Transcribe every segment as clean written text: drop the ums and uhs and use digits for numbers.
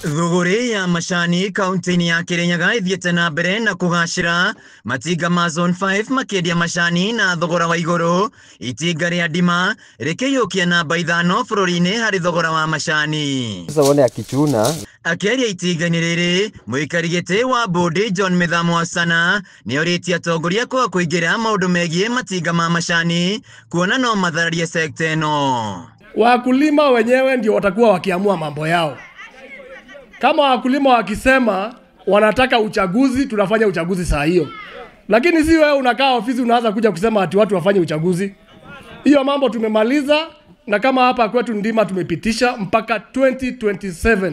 Thogori ya macani kaunti-ini ya Kirinyaga ithiĩte na mbere na kũgacĩra. Matinga ma Zone 5 makĩendia macani na thogora wa igũrũ. Itinga rĩa ndima rĩkĩiyũkia namba 5 bũrũri-inĩ harĩ thogora wa macani. Akĩaria itinga-inĩ rĩrĩ, mũikari gĩtĩ wa Bondi John Mithamo Asana nĩorĩtie atongoria kwaga kũingĩra maũndũ megiĩ matinga ma macani kuona no mathararie sekta ĩno. Wakulima wenyewe ndio watakuwa wakiamua mambo yao. Kama wakulima wakisema wanataka uchaguzi, tunafanya uchaguzi saa hiyo. Lakini si wewe unakaa ofisi unaanza kuja kusema ati watu wafanye uchaguzi. Hiyo mambo tumemaliza, na kama hapa kwetu ndima tumepitisha mpaka 2027.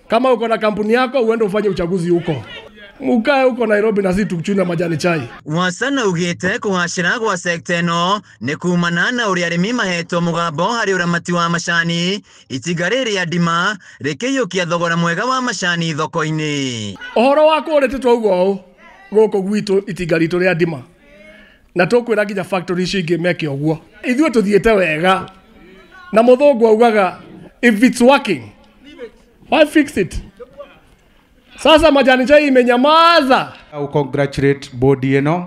Kama uko na kampuni yako uende ufanye uchaguzi huko. Mukae huko Nairobi na sisi tukuchuna majani chai. Wasana ugĩte kũgacĩra gwa sekta ĩno nĩ kumana na ũrĩa arĩmi mahetwo mũgambo harĩ ũramati wa macani. Itinga rĩrĩ rĩa ndima rĩkĩiyũkia thogora mwega wa macani thoko-inĩ. Ũhoro wa kũrĩtĩtwo ũguo gũkũ gwitũ itinga ritũ rĩa ndima, na tũkwĩra nginya factory icio ingĩ meke ũguo. Ithuĩ tũthiĩte wega, na mũthũngũ augaga if it's working why fix it? Sasa majani chai imenyamaza. I congratulate Bondi ĩno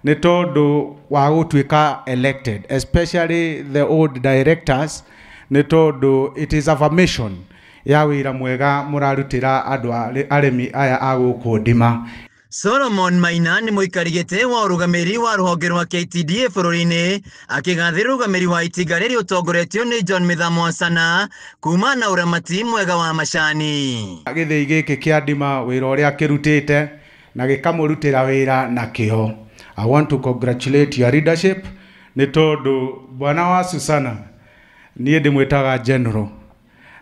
nĩ tondũ wa gũtuĩka elected, especially the old directors, nĩ tondũ it is affirmation ya wĩra mwega mũrarutĩra andũ arĩmi aya a gũkũ ndima. Solomon Maina nĩ mũikari gĩtĩ wa ũrũgamĩrĩri wa rũhonge rwa KTDA bũrũri-inĩ, akĩgathĩra ũrũgamĩrĩri wa itinga rĩrĩ ũtongoretio nĩ John Mithamo Asana kuma na ũramati mwega wa macani. Gĩthĩi gĩkĩ kĩa ndima wĩra ũrĩa kĩrutĩte na gĩkamũrutĩra wĩra na kĩo. I want to congratulate your leadership nĩ tondũ bwana wa Susana niĩ ndĩmwĩtaga general,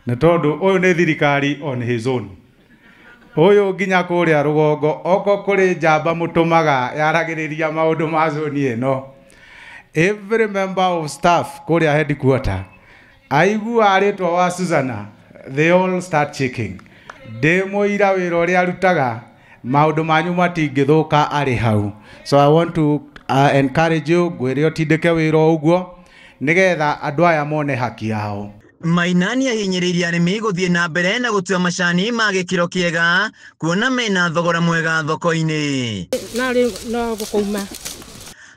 nĩ tondũ ũyũ nĩ thirikari on his own. Oyo nginya kũrĩa rũgongo oko kũrĩ njamba mũtũmaga yaragĩrĩria maũndũ ma zone ĩno. Every member of staff kũrĩa headquarter aigua rĩtwa wa Susana, they all start checking. Ndĩmũira wĩra ũrĩa arutaga maũndũ manyu matingĩthũka arĩ hau. So I want to encourage you gwĩre ũtindĩke wĩra ũguo nĩgetha andũ aya mone haki yao. Maina nĩahinyĩrĩirie arĩmi gũthiĩ na mbere na gũtua macani ma gĩkĩro kĩega kuona mena thogora mwega thoko-inĩ.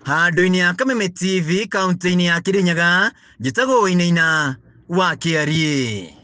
Handũ-inĩ ya Kameme TV kaunti-inĩ ya Kirinyaga, njĩtagwo Wainaina wa Kiarie.